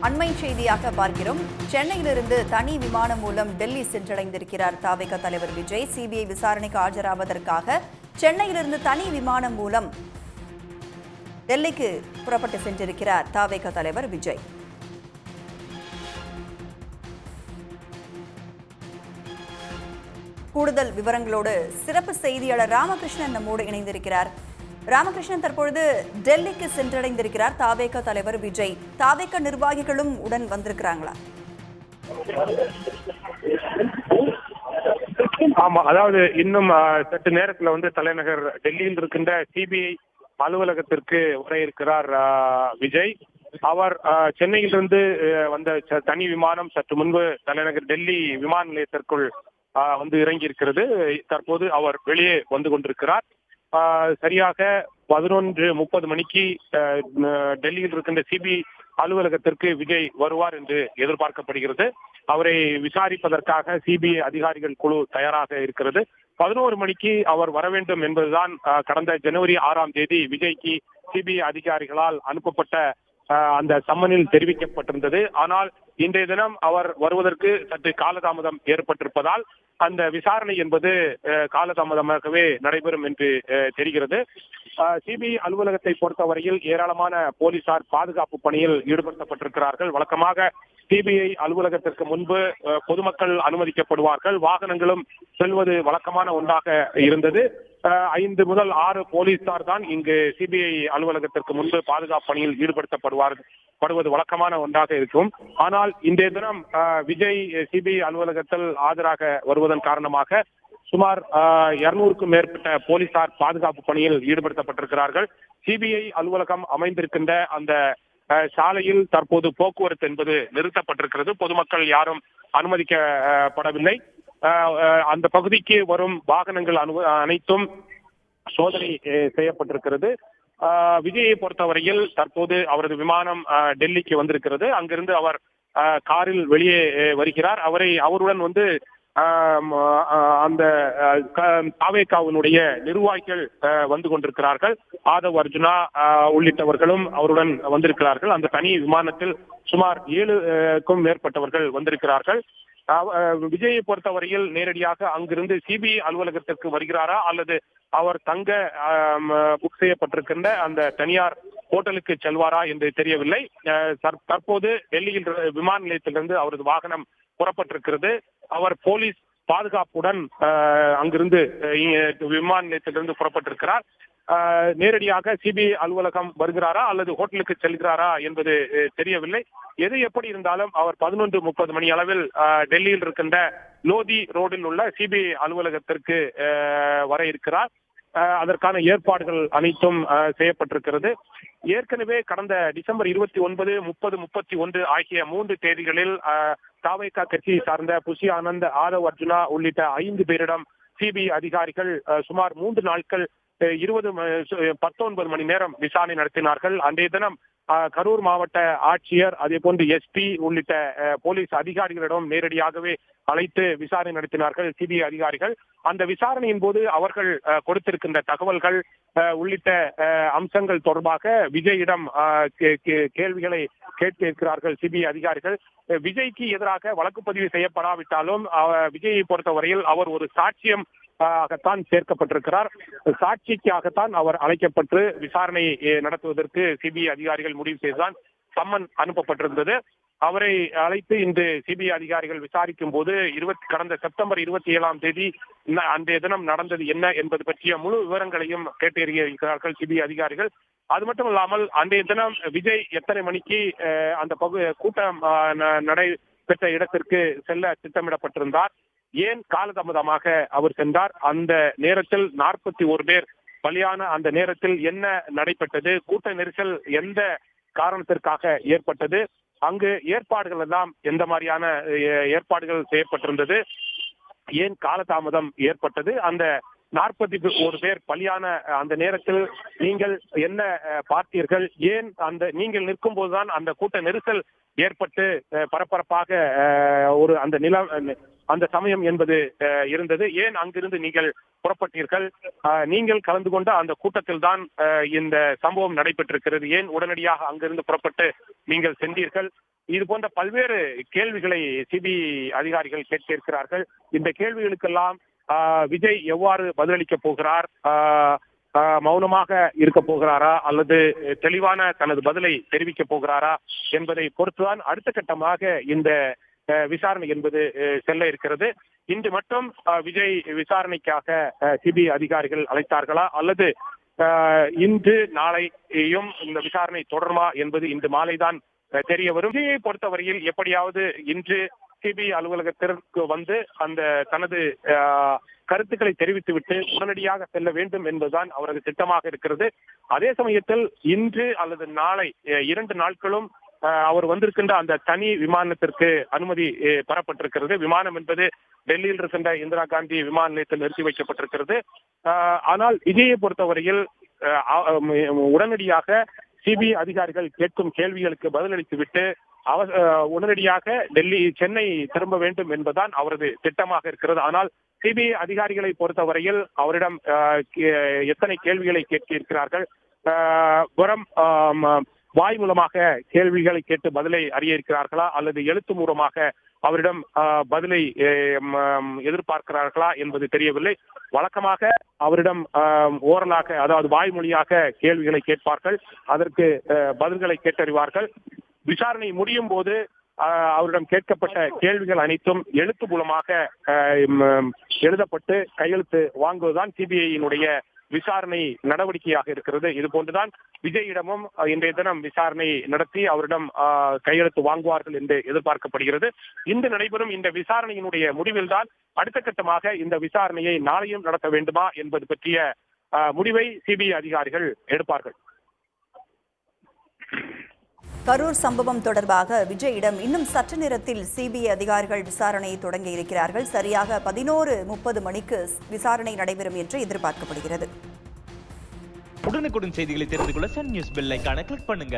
அண்மை செய்தியாக பார்க்கிறோம். சென்னையிலிருந்து தனி விமானம் மூலம் டெல்லி சென்றடைந்திருக்கிறார் தாவேகா தலைவர் விஜய். சிபிஐ விசாரணைக்கு ஆஜராவதற்காக சென்னையிலிருந்து தனி விமானம் மூலம் டெல்லிக்கு புறப்பட்டு சென்றிருக்கிறார் தாவேகா தலைவர் விஜய். கூடுதல் விவரங்களோடு சிறப்பு செய்தியாளர் ராமகிருஷ்ணன் நம்மோடு இணைந்திருக்கிறார். ராமகிருஷ்ணன், தற்பொழுது டெல்லிக்கு சென்றடைந்திருக்கிறார் தாவேகா தலைவர் விஜய். தாவேகா நிர்வாகிகளும் உடன் வந்திருக்கிறாங்களா? ஆமா, அதாவது இன்னும் சற்று நேரத்துல தலைநகர் டெல்லியில் இருக்கின்ற சிபிஐ அலுவலகத்திற்கு வர இருக்கிறார் விஜய். அவர் சென்னையிலிருந்து வந்த தனி விமானம் சற்று முன்பு தலைநகர் டெல்லி விமான நிலையத்திற்குள் இறங்கி இருக்கிறது. தற்போது அவர் வெளியே வந்து கொண்டிருக்கிறார். சரியாக 11:30 மணிக்கு டெல்லியில் இருக்கின்ற சிபிஐ அலுவலகத்திற்கு விஜய் வருவார் என்று எதிர்பார்க்கப்படுகிறது. அவரை விசாரிப்பதற்காக சிபிஐ அதிகாரிகள் குழு தயாராக இருக்கிறது. 11 மணிக்கு அவர் வர வேண்டும் என்பதுதான் கடந்த ஜனவரி 6ஆம் தேதி விஜய்க்கு சிபிஐ அதிகாரிகளால் அனுப்பப்பட்ட அந்த சம்மனில் தெரிவிக்கப்பட்டிருந்தது. ஆனால் இன்றைய தினம் அவர் வருவதற்கு சற்று காலதாமதம் ஏற்பட்டிருப்பதால் அந்த விசாரணை என்பது காலதாமதமாகவே நடைபெறும் என்று தெரிகிறது. சிபிஐ அலுவலகத்தை பொறுத்தவரையில் ஏராளமான போலீசார் பாதுகாப்பு பணியில் ஈடுபடுத்தப்பட்டிருக்கிறார்கள். வழக்கமாக சிபிஐ அலுவலகத்திற்கு முன்பு பொதுமக்கள் அனுமதிக்கப்படுவார்கள். வாகனங்களும் செல்வது வழக்கமான ஒன்றாக இருந்தது. 5 முதல் 6 போலீசார் தான் இங்கு சிபிஐ அலுவலகத்திற்கு முன்பு பாதுகாப்பு பணியில் ஈடுபடுத்தப்படுவது வழக்கமான ஒன்றாக இருக்கும். ஆனால் இன்றைய தினம் விஜய் சிபிஐ அலுவலகத்தில் ஆஜராக வருவதன் காரணமாக சுமார் 200க்கும் மேற்பட்ட போலீசார் பாதுகாப்பு பணியில் ஈடுபடுத்தப்பட்டிருக்கிறார்கள். சிபிஐ அலுவலகம் அமைந்திருக்கின்ற அந்த சாலையில் தற்போது போக்குவரத்து என்பது நிறுத்தப்பட்டிருக்கிறது. பொதுமக்கள் யாரும் அனுமதிக்கப்படவில்லை. அந்த பகுதிக்கு வரும் வாகனங்கள் அனைத்தும் சோதனை செய்யப்பட்டிருக்கிறது. விஜயை பொறுத்தவரையில் தற்போது அவரது விமானம் டெல்லிக்கு வந்திருக்கிறது. அங்கிருந்து அவர் காரில் வெளியே வருகிறார். அவருடன் அந்த தாவேகாவினுடைய நிர்வாகிகள் வந்து கொண்டிருக்கிறார்கள். ஆதவ் அர்ஜுனா உள்ளிட்டவர்களும் அவருடன் வந்திருக்கிறார்கள். அந்த தனி விமானத்தில் சுமார் 7க்கும் மேற்பட்டவர்கள் வந்திருக்கிறார்கள். விஜயை பொறுத்தவரையில் நேரடியாக அங்கிருந்து சிபிஐ அலுவலகத்திற்கு வருகிறாரா அல்லது அவர் தங்க புக் செய்யப்பட்டிருக்கின்ற அந்த தனியார் ஹோட்டலுக்கு செல்வாரா என்று தெரியவில்லை. தற்போது டெல்லியில் விமான நிலையத்திலிருந்து அவரது வாகனம் புறப்பட்டிருக்கிறது. அவர் போலீஸ் பாதுகாப்புடன் அங்கிருந்து விமான நிலையத்திலிருந்து புறப்பட்டிருக்கிறார். நேரடியாக சிபிஐ அலுவலகம் வருகிறாரா அல்லது ஹோட்டலுக்கு செல்கிறாரா என்பது தெரியவில்லை. எது எப்படி இருந்தாலும் அவர் 11:30 மணி அளவில் டெல்லியில் இருக்கின்ற லோதி ரோடில் உள்ள சிபிஐ அலுவலகத்திற்கு வர இருக்கிறார். அதற்கான ஏற்பாடுகள் அனைத்தும் செய்யப்பட்டிருக்கிறது. ஏற்கனவே கடந்த டிசம்பர் 29, 30, 31 ஆகிய 3 தேதிகளில் தாவேகா கட்சியை சார்ந்த புஷி ஆனந்த், ஆதவ் அர்ஜுனா உள்ளிட்ட 5 பேரிடம் சிபிஐ அதிகாரிகள் சுமார் 3 நாட்கள் 19 மணி நேரம் விசாரணை நடத்தினார்கள். அன்றைய தினம் கரூர் மாவட்ட ஆட்சியர், அதே போன்று எஸ்பி உள்ளிட்ட போலீஸ் அதிகாரிகளிடம் நேரடியாகவே அழைத்து விசாரணை நடத்தினார்கள் சிபிஐ அதிகாரிகள். அந்த விசாரணையின் போது அவர்கள் கொடுத்திருக்கின்ற தகவல்கள் உள்ளிட்ட அம்சங்கள் தொடர்பாக விஜயிடம் கேள்விகளை கேட்டு இருக்கிறார்கள் சிபிஐ அதிகாரிகள். விஜய்க்கு எதிராக வழக்கு பதிவு செய்யப்படாவிட்டாலும் விஜயை பொறுத்தவரையில் அவர் ஒரு சாட்சியம் ஆகத்தான் சேர்க்கப்பட்டிருக்கிறார். சாட்சிக்காகத்தான் அவர் அழைக்கப்பட்டு விசாரணை நடத்துவதற்கு சிபிஐ அதிகாரிகள் முடிவு செய்துதான் சம்மன் அனுப்பப்பட்டிருந்தது. அவரை அழைத்து இன்று சிபிஐ அதிகாரிகள் விசாரிக்கும் போது கடந்த செப்டம்பர் 27ஆம் தேதி அன்றைய தினம் நடந்தது என்ன என்பது பற்றிய முழு விவரங்களையும் கேட்டிருக்கிறார்கள் சிபிஐ அதிகாரிகள். அது மட்டும் இல்லாமல் அன்றைய தினம் விஜய் எத்தனை மணிக்கு அந்த கூட்டம் நடைபெற்ற இடத்திற்கு செல்ல திட்டமிடப்பட்டிருந்தார், ஏன் காலதாமதமாக அவர் சென்றார், அந்த நேரத்தில் 41 பேர் பலியான அந்த நேரத்தில் என்ன நடைபெற்றது, கூட்ட நெரிசல் எந்த காரணத்திற்காக ஏற்பட்டது, அங்கு ஏற்பாடுகள் எல்லாம் எந்த மாதிரியான ஏற்பாடுகள் செய்யப்பட்டிருந்தது, ஏன் காலதாமதம் ஏற்பட்டது, அந்த 41 பேர் பலியான அந்த நேரத்தில் நீங்கள் என்ன பார்த்தீர்கள், ஏன் நீங்கள் நிற்கும் போதுதான் அந்த கூட்ட நெரிசல் ஏற்பட்டு பரபரப்பாக அந்த அந்த சமயம் என்பது இருந்தது. ஏன் அங்கிருந்து நீங்கள் புறப்பட்டீர்கள்? நீங்கள் கலந்து கொண்ட அந்த கூட்டத்தில் தான் இந்த சம்பவம் நடைபெற்றிருக்கிறது. ஏன் உடனடியாக அங்கிருந்து புறப்பட்டு நீங்கள் சென்றீர்கள்? இது போன்ற பல்வேறு கேள்விகளை சிபிஐ அதிகாரிகள் கேட்க இருக்கிறார்கள். இந்த கேள்விகளுக்கெல்லாம் விஜய் எவ்வாறு பதிலளிக்க போகிறார்? மௌனமாக இருக்க போகிறாரா அல்லது தெளிவான தனது பதிலை தெரிவிக்க போகிறாரா என்பதை பொறுத்துதான் அடுத்த கட்டமாக இந்த விசாரணை என்பது செல்ல இருக்கிறது. இன்று மட்டும் விஜய் விசாரணைக்காக சிபிஐ அதிகாரிகள் அழைத்தார்களா அல்லது இன்று நாளையும் இந்த விசாரணை தொடருமா என்பது இன்று மாலைதான் தெரிய வரும். விஜயை பொறுத்தவரையில் எப்படியாவது இன்று சிபிஐ அலுவலகத்திற்கு வந்து அந்த தனது கருத்துக்களை தெரிவித்துவிட்டு உடனடியாக செல்ல வேண்டும் என்பதுதான் அவரது திட்டமாக இருக்கிறது. அதே சமயத்தில் இன்று அல்லது நாளை 2 நாட்களும் அவர் வந்திருக்கின்ற அந்த தனி விமானத்திற்கு அனுமதி பெறப்பட்டிருக்கிறது. விமானம் என்பது டெல்லியில் இருக்கின்ற இந்திரா காந்தி விமான நிலையத்தில் நிறுத்தி வைக்கப்பட்டிருக்கிறது. ஆனால் விஜயை பொறுத்தவரையில் உடனடியாக சிபிஐ அதிகாரிகள் கேட்கும் கேள்விகளுக்கு பதிலளித்துவிட்டு உடனடியாக சென்னை திரும்ப வேண்டும் என்பதுதான் அவரது திட்டமாக இருக்கிறது. ஆனால் சிபிஐ அதிகாரிகளை பொறுத்தவரையில் அவரிடம் எத்தனை கேள்விகளை கேட்க இருக்கிறார்கள்? வெறும் வாய் மூலமாக கேள்விகளை கேட்டு பதிலை அறிய இருக்கிறார்களா அல்லது எழுத்து மூலமாக அவரிடம் பதிலை எதிர்பார்க்கிறார்களா என்பது தெரியவில்லை. வழக்கமாக அவரிடம் ஓரலாக, அதாவது வாய்மொழியாக கேள்விகளை கேட்பார்கள், அதற்கு பதில்களை கேட்டறிவார்கள். விசாரணை முடியும் போது அவரிடம் கேட்கப்பட்ட கேள்விகள் அனைத்தும் எழுத்து மூலமாக எழுதப்பட்டு கையெழுத்து வாங்குவதுதான் சிபிஐயினுடைய விசாரணை நடவடிக்கையாக இருக்கிறது. இது போன்றுதான் விஜயிடமும் இன்றைய தினம் விசாரணை நடத்தி அவரிடம் கையெழுத்து வாங்குவார்கள் என்று எதிர்பார்க்கப்படுகிறது. இன்று நடைபெறும் இந்த விசாரணையினுடைய முடிவில்தான் அடுத்த கட்டமாக இந்த விசாரணையை நாளையும் நடத்த வேண்டுமா என்பது பற்றிய முடிவை சிபிஐ அதிகாரிகள் எடுப்பார்கள். கரூர் சம்பவம் தொடர்பாக விஜயிடம் இன்னும் சற்று நேரத்தில் சிபிஐ அதிகாரிகள் விசாரணையை தொடங்க இருக்கிறார்கள். சரியாக 11:30 மணிக்கு விசாரணை நடைபெறும் என்று எதிர்பார்க்கப்படுகிறது. உடனுக்குடன் செய்திகளை தெரிந்து கொள்ள சன் நியூஸ் பெல் ஐகானை கிளிக் பண்ணுங்க.